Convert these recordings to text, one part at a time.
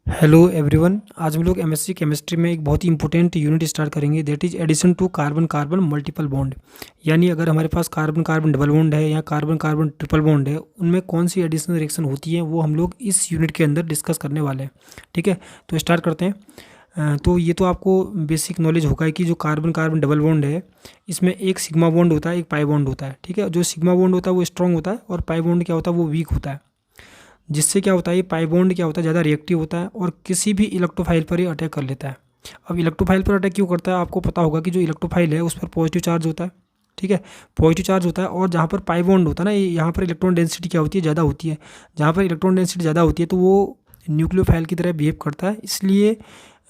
Hello everyone. आज हम लोग एमएससी केमिस्ट्री में एक बहुत ही इंपॉर्टेंट यूनिट स्टार्ट करेंगे, that is addition to carbon carbon multiple bond. यानी अगर हमारे पास कार्बन कार्बन डबल बॉन्ड है या कार्बन कार्बन ट्रिपल बॉन्ड है, उनमें कौन सी एडिशनल रिएक्शन होती है वो हम लोग इस यूनिट के अंदर डिस्कस करने वाले हैं। ठीक है, तो स्टार्ट करते हैं। तो ये तो आपको बेसिक नॉलेज होगा कि जो कार्बन कार्बन डबल बॉन्ड है, इसमें एक सिग्मा बॉन्ड होता है, एक पाई बॉन्ड होता है। ठीक है, जो सिग्मा बॉन्ड होता है वो स्ट्रॉन्ग होता है और पाई बॉन्ड क्या होता है वो वीक होता है। जिससे क्या होता है, ये पाई बॉन्ड क्या होता है, ज़्यादा रिएक्टिव होता है और किसी भी इलेक्ट्रोफाइल पर ये अटैक कर लेता है। अब इलेक्ट्रोफाइल पर अटैक क्यों करता है, आपको पता होगा कि जो इलेक्ट्रोफाइल है उस पर पॉजिटिव चार्ज होता है। ठीक है, पॉजिटिव चार्ज होता है और जहाँ पर पाई बॉन्ड होता है ना, यहाँ पर इलेक्ट्रॉन डेंसिटी क्या होती है, ज़्यादा होती है। जहाँ पर इलेक्ट्रॉन डेंसिटी ज़्यादा होती है तो वो न्यूक्लियोफाइल की तरह बिहेव करता है। इसलिए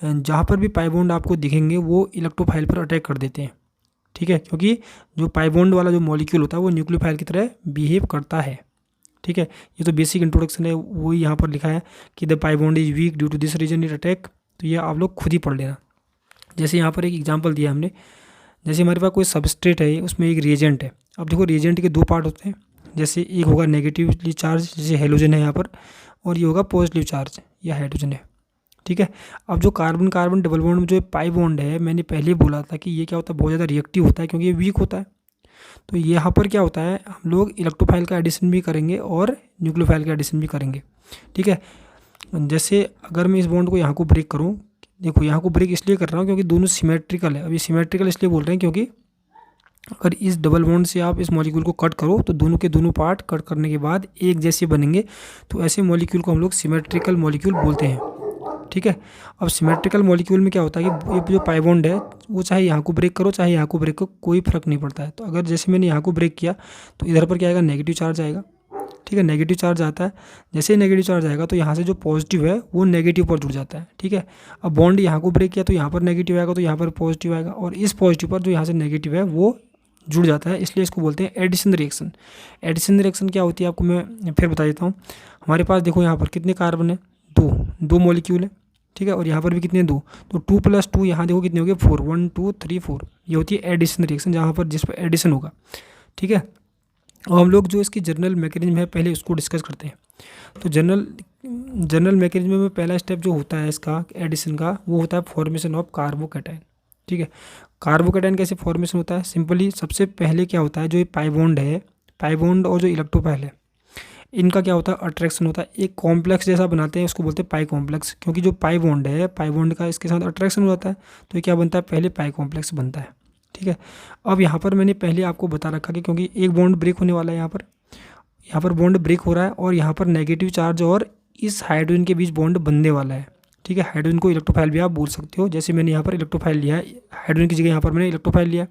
जहाँ पर भी पाई बॉन्ड आपको दिखेंगे वो इलेक्ट्रोफाइल पर अटैक कर देते हैं। ठीक है, क्योंकि जो पाई बॉन्ड वाला जो मॉलिक्यूल होता है वो न्यूक्लियोफाइल की तरह बिहेव करता है। ठीक है, ये तो बेसिक इंट्रोडक्शन है, वही यहाँ पर लिखा है कि the pi bond is weak due to this reason it attack. तो ये आप लोग खुद ही पढ़ लेना। जैसे यहाँ पर एक एग्जांपल दिया हमने, जैसे हमारे पास कोई सबस्ट्रेट है, उसमें एक रिएजेंट है। अब देखो रिएजेंट के दो पार्ट होते हैं, जैसे एक होगा नेगेटिवली चार्ज, जैसे हेलोजन है यहाँ पर, और ये होगा पॉजिटिव चार्ज या हाइड्रोजन है। ठीक है, अब जो कार्बन कार्बन डबल बॉन्ड में जो पाई बॉन्ड है, मैंने पहले बोला था कि ये क्या होता है, बहुत ज़्यादा रिएक्टिव होता है क्योंकि ये वीक होता है। तो यहाँ पर क्या होता है, हम लोग इलेक्ट्रोफाइल का एडिशन भी करेंगे और न्यूक्लियोफाइल का एडिशन भी करेंगे। ठीक है, जैसे अगर मैं इस बॉन्ड को यहाँ को ब्रेक करूँ, देखो यहाँ को ब्रेक इसलिए कर रहा हूँ क्योंकि दोनों सिमेट्रिकल है। अभी सिमेट्रिकल इसलिए बोल रहे हैं क्योंकि अगर इस डबल बॉन्ड से आप इस मॉलिक्यूल को कट करो तो दोनों के दोनों पार्ट कट करने के बाद एक जैसे बनेंगे। तो ऐसे मॉलिक्यूल को हम लोग सिमेट्रिकल मॉलिक्यूल बोलते हैं। ठीक है, अब सिमेट्रिकल मॉलिक्यूल में क्या होता है कि ये जो पाई बॉन्ड है वो चाहे यहाँ को ब्रेक करो चाहे यहाँ को ब्रेक करो, कोई फर्क नहीं पड़ता है। तो अगर जैसे मैंने यहाँ को ब्रेक किया तो इधर पर क्या आएगा, नेगेटिव चार्ज आएगा। ठीक है, नेगेटिव चार्ज आता है। जैसे ही नेगेटिव चार्ज आएगा तो यहाँ से जो पॉजिटिव है वो नेगेटिव पर जुड़ जाता है। ठीक है, अब बॉन्ड यहाँ को ब्रेक किया तो यहाँ पर नेगेटिव आएगा, तो यहाँ पर पॉजिटिव आएगा, और इस पॉजिटिव पर जो यहाँ से नेगेटिव है वो जुड़ जाता है। इसलिए इसको बोलते हैं एडिशन रिएक्शन। एडिशन रिएक्शन क्या होती है आपको मैं फिर बता देता हूँ। हमारे पास देखो यहाँ पर कितने कार्बन है, दो मॉलिक्यूल है। ठीक है, और यहाँ पर भी कितने, दो, तो 2 + 2 यहाँ देखो कितने हो गए, 4, 1 2 3 4। ये होती है एडिशन रिएक्शन, जहाँ पर जिस पर एडिशन होगा। ठीक है, और हम लोग जो इसकी जनरल मैकेनिज्म है पहले उसको डिस्कस करते हैं। तो जनरल मैकेनिज्म में पहला स्टेप जो होता है इसका एडिशन का, वो होता है फॉर्मेशन ऑफ कार्बोकैटायन। ठीक है, कार्बोकैटायन कैसे फॉर्मेशन होता है, सिंपली सबसे पहले क्या होता है, जो ये पाई बॉन्ड है, पाई बॉन्ड और जो इलेक्ट्रोफाइल है, इनका क्या होता है, अट्रैक्शन होता है। एक कॉम्प्लेक्स जैसा बनाते हैं, उसको बोलते हैं पाई कॉम्प्लेक्स, क्योंकि जो पाई बॉन्ड है, पाई बॉन्ड का इसके साथ अट्रैक्शन हो जाता है। तो ये क्या बनता है, पहले पाई कॉम्प्लेक्स बनता है। ठीक है, अब यहाँ पर मैंने पहले आपको बता रखा कि क्योंकि एक बॉन्ड ब्रेक होने वाला है, यहाँ पर बॉन्ड ब्रेक हो रहा है और यहाँ पर नेगेटिव चार्ज और इस हाइड्रोजन के बीच बॉन्ड बनने वाला है। ठीक है, हाइड्रोजन को इलेक्ट्रोफाइल भी आप बोल सकते हो। जैसे मैंने यहाँ पर इलेक्ट्रोफाइल लिया है, हाइड्रोजन की जगह यहाँ पर मैंने इलेक्ट्रोफाइल लिया।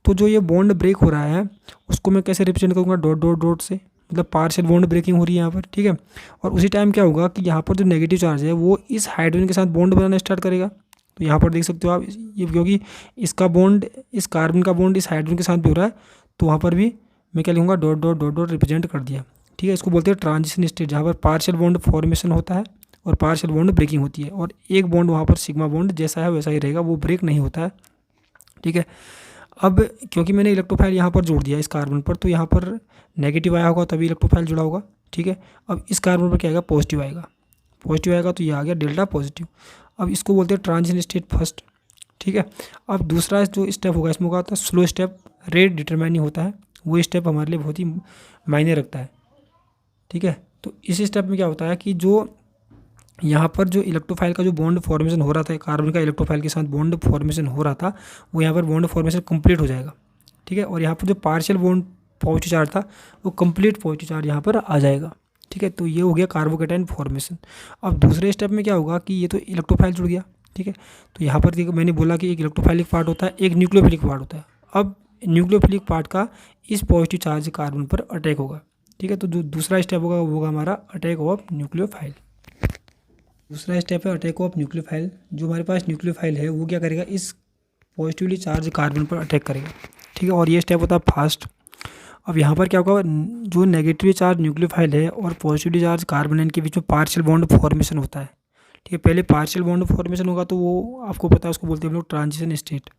तो जो ये बॉन्ड ब्रेक हो रहा है उसको मैं कैसे रिप्रेजेंट करूँगा, डॉट डॉट डॉट से, मतलब पार्शियल बॉन्ड ब्रेकिंग हो रही है यहाँ पर। ठीक है, और उसी टाइम क्या होगा कि यहाँ पर जो नेगेटिव चार्ज है वो इस हाइड्रोजन के साथ बॉन्ड बनाना स्टार्ट करेगा। तो यहाँ पर देख सकते हो आप, ये क्योंकि इसका बॉन्ड, इस कार्बन का बॉन्ड इस हाइड्रोजन के साथ भी हो रहा है, तो वहाँ पर भी मैं क्या लिखूँगा, dot dot dot dot represent कर दिया। ठीक है, इसको बोलते हैं ट्रांजिशन स्टेट, जहाँ पर पार्शियल बॉन्ड फॉर्मेशन होता है और पार्शियल बॉन्ड ब्रेकिंग होती है, और एक बॉन्ड वहाँ पर सिग्मा बॉन्ड जैसा है वैसा ही रहेगा, वो ब्रेक नहीं होता है। ठीक है, अब क्योंकि मैंने इलेक्ट्रोफाइल यहाँ पर जोड़ दिया इस कार्बन पर, तो यहाँ पर नेगेटिव आया होगा तभी इलेक्ट्रोफाइल जुड़ा होगा। ठीक है, अब इस कार्बन पर क्या आएगा, पॉजिटिव आएगा। पॉजिटिव आएगा तो ये आ गया डेल्टा पॉजिटिव। अब इसको बोलते हैं ट्रांजिशन स्टेट फर्स्ट। ठीक है, अब दूसरा जो स्टेप होगा इसमें होगा स्लो स्टेप, रेट डिटरमाइनिंग होता है। वो स्टेप हमारे लिए बहुत ही मायने रखता है। ठीक है, तो इस स्टेप में क्या होता है कि जो यहाँ पर जो इलेक्ट्रोफाइल का जो बॉन्ड फॉर्मेशन हो रहा था, कार्बन का इलेक्ट्रोफाइल के साथ बॉन्ड फॉर्मेशन हो रहा था, वो यहाँ पर बॉन्ड फॉर्मेशन कंप्लीट हो जाएगा। ठीक है, और यहाँ पर जो पार्शियल बॉन्ड पॉजिटिव चार्ज था वो कंप्लीट पॉजिटिव चार्ज यहाँ पर आ जाएगा। ठीक है, तो ये हो गया कार्बोकैटायन फॉर्मेशन। अब दूसरे स्टेप में क्या होगा कि ये तो इलेक्ट्रोफाइल जुड़ गया। ठीक है, तो यहाँ पर देखो मैंने बोला कि एक इलेक्ट्रोफाइलिक पार्ट होता है, एक न्यूक्लियोफिलिक पार्ट होता है। अब न्यूक्लियोफिलिक पार्ट का इस पॉजिटिव चार्ज कार्बन पर अटैक होगा। ठीक है, तो जो दूसरा स्टेप होगा वो होगा हमारा अटैक ऑफ न्यूक्लियोफाइल। दूसरा स्टेप है अटैक ऑफ न्यूक्लियोफाइल। जो हमारे पास न्यूक्लियोफाइल है वो क्या करेगा, इस पॉजिटिवली चार्ज कार्बन पर अटैक करेगा। ठीक है, और ये स्टेप होता है फास्ट। अब यहाँ पर क्या होगा, जो नेगेटिवली चार्ज न्यूक्लियोफाइल है और पॉजिटिवली चार्ज कार्बन इनके बीच में पार्शियल बॉन्ड फॉर्मेशन होता है। ठीक है, पहले पार्शियल बॉन्ड फॉर्मेशन होगा तो वो आपको पता है, उसको बोलते हैं हम लोग ट्रांजिशन स्टेट।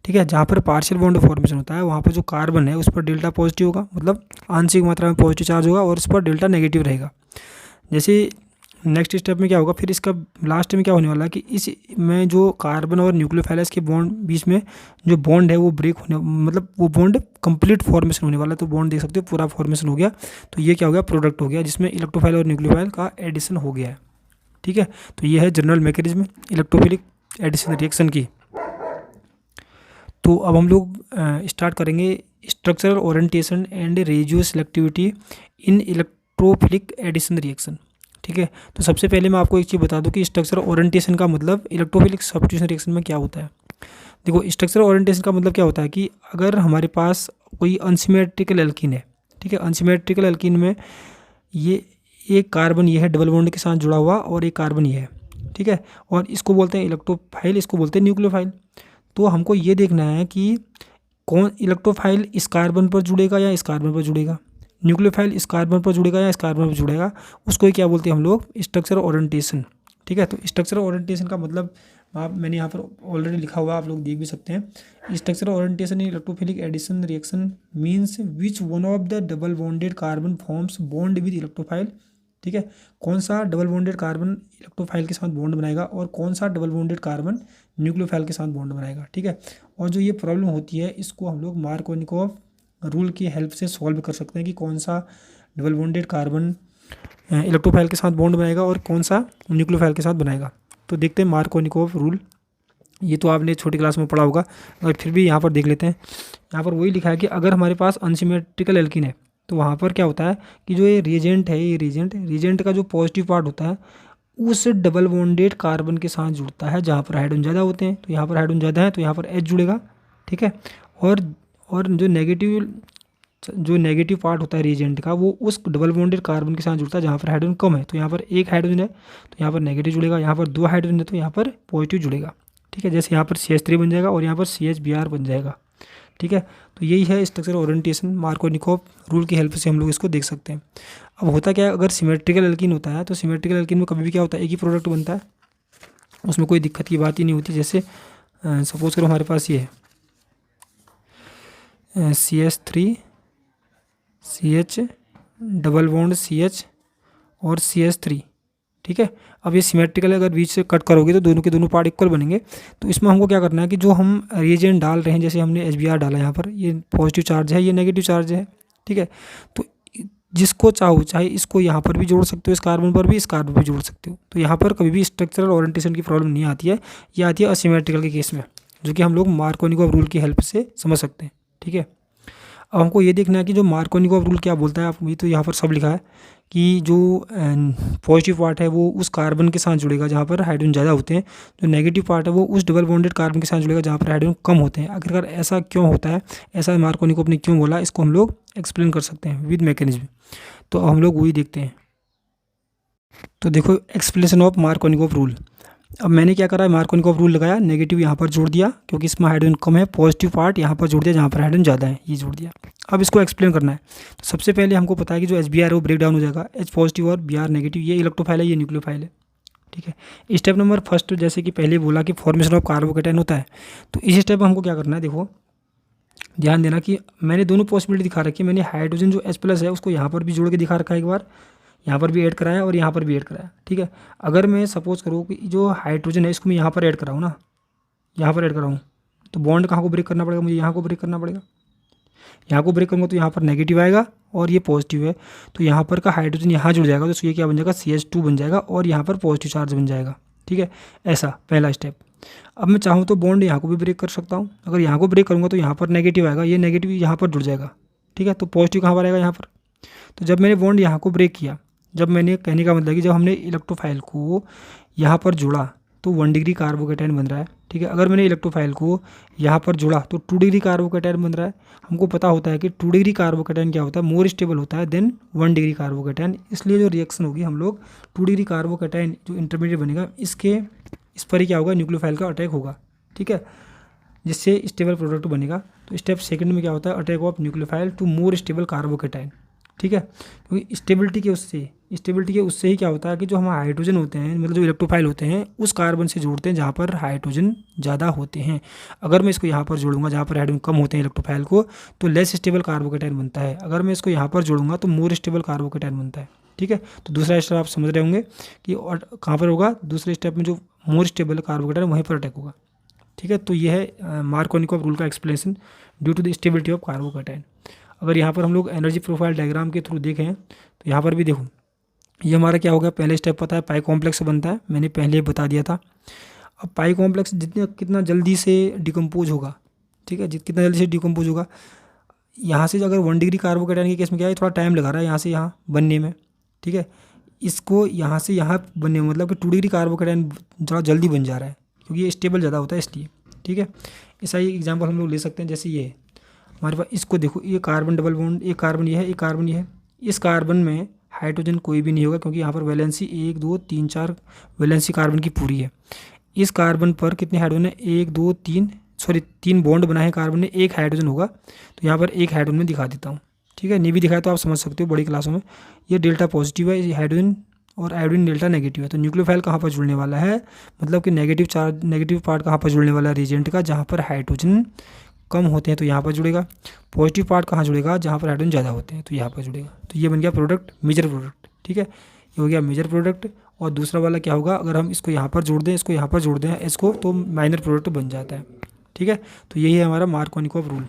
ठीक है, जहाँ पर पार्शियल बॉन्ड फॉर्मेशन होता है वहाँ पर जो कार्बन है उस पर डेल्टा पॉजिटिव होगा, मतलब आंशिक मात्रा में पॉजिटिव चार्ज होगा, और उस पर डेल्टा नेगेटिव रहेगा। जैसे नेक्स्ट स्टेप में क्या होगा, फिर इसका लास्ट में क्या होने वाला है कि इस में जो कार्बन और न्यूक्लियोफाइलस के बॉन्ड बीच में जो बॉन्ड है वो ब्रेक होने, मतलब वो बॉन्ड कंप्लीट फॉर्मेशन होने वाला है। तो बॉन्ड देख सकते हो पूरा फॉर्मेशन हो गया। तो ये क्या हो गया, प्रोडक्ट हो गया जिसमें इलेक्ट्रोफाइल और न्यूक्लियोफाइल का एडिशन हो गया है। ठीक है, तो ये है general mechanism electrophilic addition reaction की। तो अब हम लोग स्टार्ट करेंगे structural orientation and ratio selectivity in electrophilic addition reaction. ठीक है, तो सबसे पहले मैं आपको एक चीज़ बता दूं कि स्ट्रक्चरल ओरिएंटेशन का मतलब इलेक्ट्रोफिलिक सब्स्टिट्यूशन रिएक्शन में क्या होता है। देखो, स्ट्रक्चरल ओरिएंटेशन का मतलब क्या होता है कि अगर हमारे पास कोई अनसिमेट्रिकल एल्कीन है, ठीक है, अनसिमेट्रिकल एल्कीन में ये एक कार्बन ये है डबल बॉन्ड के साथ जुड़ा हुआ और एक कार्बन ये है, ठीक है, और इसको बोलते हैं इलेक्ट्रोफाइल, इसको बोलते हैं न्यूक्लियोफाइल। तो हमको ये देखना है कि कौन इलेक्ट्रोफाइल इस कार्बन पर जुड़ेगा या इस कार्बन पर जुड़ेगा, न्यूक्लियोफाइल इस कार्बन पर जुड़ेगा या इस कार्बन पर जुड़ेगा, उसको ही क्या बोलते हैं हम लोग, स्ट्रक्चरल ओरिएंटेशन। ठीक है, तो स्ट्रक्चरल ओरिएंटेशन का मतलब मैंने यहाँ पर ऑलरेडी लिखा हुआ, आप लोग देख भी सकते हैं। Structural orientation in electrophilic addition reaction means which one of the double bonded carbon forms bond with electrophile. ठीक है, कौन सा डबल बॉन्डेड कार्बन इलेक्ट्रोफाइल के साथ बॉन्ड बनाएगा और कौन सा डबल बॉन्डेड कार्बन न्यूक्लियोफाइल के साथ बॉन्ड बनाएगा। ठीक है, और जो ये प्रॉब्लम होती है इसको हम लोग मार्कोनिकोव रूल की हेल्प से सॉल्व कर सकते हैं कि कौन सा डबल बॉन्डेड कार्बन इलेक्ट्रोफाइल के साथ बॉन्ड बनाएगा और कौन सा न्यूक्लियोफाइल के साथ बनाएगा। तो देखते हैं मार्कोनिकोव रूल। ये तो आपने छोटी क्लास में पढ़ा होगा, और फिर भी यहाँ पर देख लेते हैं। यहाँ पर वही लिखा है कि अगर हमारे पास अनसिमेट्रिकल एल्कीन है तो वहाँ पर क्या होता है कि जो ये रिएजेंट है, ये रिएजेंट का जो पॉजिटिव पार्ट होता है उस डबल बॉन्डेड कार्बन के साथ जुड़ता है जहाँ पर हाइड्रोजन ज़्यादा होते हैं। तो यहाँ पर हाइड्रोजन ज़्यादा है तो यहाँ पर H जुड़ेगा। ठीक है, और जो नेगेटिव पार्ट होता है रिएजेंट का वो उस डबल बॉन्डेड कार्बन के साथ जुड़ता है जहाँ पर हाइड्रोजन कम है। तो यहाँ पर एक हाइड्रोजन है तो यहाँ पर नेगेटिव जुड़ेगा, यहाँ पर दो हाइड्रोजन है तो यहाँ पर पॉजिटिव जुड़ेगा। ठीक है, जैसे यहाँ पर CH3 बन जाएगा और यहाँ पर CHBr बन जाएगा। ठीक है, तो यही है स्ट्रक्चरल ओरिएंटेशन। मार्कोनिकोव रूल की हेल्प से हम लोग इसको देख सकते हैं। अब होता क्या है, अगर सिमेट्रिकल एल्कीन होता है तो सिमेट्रिकल एल्कीन में कभी भी क्या होता है, एक ही प्रोडक्ट बनता है, उसमें कोई दिक्कत की बात ही नहीं होती। जैसे सपोज करो हमारे पास ये है CH3 CH double bond CH और CH3। ठीक है, अब ये सिमेट्रिकल है, अगर बीच से कट करोगे तो दोनों के दोनों पार्ट इक्वल बनेंगे। तो इसमें हमको क्या करना है कि जो हम रिएजेंट डाल रहे हैं, जैसे हमने HBr डाला यहाँ पर, ये पॉजिटिव चार्ज है, ये नेगेटिव चार्ज है। ठीक है, तो जिसको चाहो चाहे इसको यहाँ पर भी जोड़ सकते हो, इस कार्बन पर भी, इस कार्बन पर भी जोड़ सकते हो। तो यहाँ पर कभी भी स्ट्रक्चरल ओरिएंटेशन की प्रॉब्लम नहीं आती है, ये आती है असिमेट्रिकल के केस में, जो कि हम लोग मार्कोनिकोव रूल की हेल्प से समझ सकते हैं। ठीक है, अब हमको ये देखना है कि जो मार्कोनिकोव रूल क्या बोलता है। आप ये तो यहाँ पर सब लिखा है कि जो पॉजिटिव पार्ट है वो उस कार्बन के साथ जुड़ेगा जहाँ पर हाइड्रोजन ज़्यादा होते हैं, जो नेगेटिव पार्ट है वो उस डबल बॉन्डेड कार्बन के साथ जुड़ेगा जहाँ पर हाइड्रोजन कम होते हैं। आखिरकार ऐसा क्यों होता है, ऐसा मार्कोनिकोव ने क्यों बोला, इसको हम लोग एक्सप्लेन कर सकते हैं विद मैकेनिज्म। तो हम लोग वही देखते हैं। तो देखो, एक्सप्लेनेशन ऑफ मार्कोनिकोव रूल। अब मैंने क्या करा, मार्कोनिकोव रूल लगाया, नेगेटिव यहाँ पर जोड़ दिया क्योंकि इसमें हाइड्रोजन कम है, पॉजिटिव पार्ट यहाँ पर जोड़ दिया जहाँ पर हाइड्रोजन ज़्यादा है, ये जोड़ दिया। अब इसको एक्सप्लेन करना है। तो सबसे पहले हमको पता है कि जो HBr है वो ब्रेक डाउन हो जाएगा, H पॉजिटिव और Br नेगेटिव, ये इलेक्ट्रोफाइल है, ये न्यूक्लियोफाइल है। ठीक है, स्टेप नंबर फर्स्ट, जैसे कि पहले बोला कि फॉर्मेशन ऑफ कार्बोकेटायन होता है। तो इस स्टेप में हमको क्या करना है, देखो ध्यान देना कि मैंने दोनों पॉसिबिलिटी दिखा रखी है। मैंने हाइड्रोजन जो H+ है उसको यहाँ पर भी जोड़ के दिखा रखा है, एक बार यहाँ पर भी ऐड कराया और यहाँ पर भी ऐड कराया। ठीक है, अगर मैं सपोज करूँ कि जो हाइड्रोजन है इसको मैं यहाँ पर ऐड कराऊँ ना, यहाँ पर ऐड कराऊँ, तो बॉन्ड कहाँ को ब्रेक करना पड़ेगा, मुझे यहाँ को ब्रेक करना पड़ेगा। यहाँ को ब्रेक करूँगा तो यहाँ पर नेगेटिव आएगा और ये पॉजिटिव है, तो यहाँ पर का हाइड्रोजन यहाँ जुड़ जाएगा, तो ये क्या बन जाएगा, CH2 बन जाएगा और यहाँ पर पॉजिटिव चार्ज बन जाएगा। ठीक है, ऐसा पहला स्टेप। अब मैं चाहूँ तो बॉन्ड यहाँ को भी ब्रेक कर सकता हूँ। अगर यहाँ को ब्रेक करूँगा तो यहाँ पर नेगेटिव आएगा, ये नेगेटिव यहाँ पर जुड़ जाएगा। ठीक है, तो पॉजिटिव कहाँ पर आएगा, यहाँ पर। तो जब मैंने बॉन्ड यहाँ को ब्रेक किया, जब मैंने कहने का मतलब कि जब हमने इलेक्ट्रोफाइल को यहाँ पर जोड़ा तो 1 डिग्री कार्बोकेटायन बन रहा है। ठीक है, अगर मैंने इलेक्ट्रोफाइल को यहाँ पर जोड़ा तो 2 डिग्री कार्बोकेटायन बन रहा है। हमको पता होता है कि 2 डिग्री कार्बोकेटायन क्या होता है, मोर स्टेबल होता है देन 1 डिग्री कार्बोकेटायन। इसलिए जो रिएक्शन होगी हम लोग 2 डिग्री कार्बोकेटायन जो इंटरमीडिएट बनेगा इस पर ही क्या होगा, न्यूक्लियोफाइल का अटैक होगा। ठीक है, जिससे स्टेबल प्रोडक्ट बनेगा। तो स्टेप सेकंड में क्या होता है, attack of nucleophile to more stable carbocation. ठीक है, क्योंकि स्टेबिलिटी के उससे ही क्या होता है कि जो हमारे हाइड्रोजन होते हैं, मतलब जो इलेक्ट्रोफाइल होते हैं, उस कार्बन से जोड़ते हैं जहाँ पर हाइड्रोजन ज़्यादा होते हैं। अगर मैं इसको यहाँ पर जोड़ूंगा जहाँ पर हाइड्रोजन कम होते हैं इलेक्ट्रोफाइल को, तो लेस स्टेबल कार्बोकेटायन बनता है। अगर मैं इसको यहाँ पर जोड़ूंगा तो मोर स्टेबल कार्बोकेटायन बनता है। ठीक है। तो दूसरा स्टेप आप समझ रहे होंगे कि और कहाँ पर होगा, दूसरे स्टेप में जो मोर स्टेबल कार्बोकेटाइन वहीं पर अटैक होगा। ठीक है, तो ये है मार्कोनिकोव रूल का explanation due to the stability of carbocation. अगर यहाँ पर हम लोग एनर्जी प्रोफाइल डायग्राम के थ्रू देखें तो यहाँ पर भी देखो, ये हमारा क्या होगा, पहले स्टेप पता है पाई कॉम्प्लेक्स बनता है, मैंने पहले ही बता दिया था। अब पाई कॉम्प्लेक्स कितना जल्दी से डिकम्पोज होगा, ठीक है, कितना जल्दी से डिकम्पोज होगा, यहाँ से अगर 1 डिग्री कार्बोकेटाइन के केस में क्या है, थोड़ा टाइम लगा रहा है यहाँ से यहाँ बनने में, ठीक है। इसको यहाँ से यहाँ बनने में मतलब कि 2 डिग्री कार्बोकेटाइन थोड़ा जल्दी बन जा रहा है क्योंकि ये स्टेबल ज़्यादा होता है इसलिए, ठीक है। ऐसा ही एग्जाम्पल हम लोग ले सकते हैं, जैसे ये हमारे पास, इसको देखो, ये कार्बन डबल बॉन्ड, एक कार्बन ये है, एक कार्बन ये है, इस कार्बन में हाइड्रोजन कोई भी नहीं होगा क्योंकि यहाँ पर वैलेंसी 1 2 3 4 वैलेंसी कार्बन की पूरी है। इस कार्बन पर कितने हाइड्रोजन है, 1 2 3 सॉरी 3 बॉन्ड बनाए कार्बन ने, एक हाइड्रोजन होगा, तो यहाँ पर एक हाइड्रोजन में दिखा देता हूँ, ठीक है। नहीं भी दिखाया तो आप समझ सकते हो बड़ी क्लासों में। ये डेल्टा पॉजिटिव है, ये हाइड्रोजन, और आयोडीन डेल्टा नेगेटिव है। तो न्यूक्लियोफाइल कहाँ पर जुड़ने वाला है, मतलब कि नेगेटिव चार्ज, नेगेटिव पार्ट कहाँ पर जुड़ने वाला है रिएजेंट का, जहाँ पर हाइड्रोजन कम होते हैं तो यहाँ पर जुड़ेगा। पॉजिटिव पार्ट कहाँ जुड़ेगा, जहाँ पर हाइड्रोजन ज़्यादा होते हैं तो यहाँ पर जुड़ेगा। तो ये बन गया प्रोडक्ट, मेजर प्रोडक्ट, ठीक है, ये हो गया मेजर प्रोडक्ट। और दूसरा वाला क्या होगा, अगर हम इसको यहाँ पर जोड़ दें, इसको यहाँ पर जोड़ दें इसको, तो माइनर प्रोडक्ट बन जाता है, ठीक है। तो यही है हमारा मार्कोनिकोव रूल।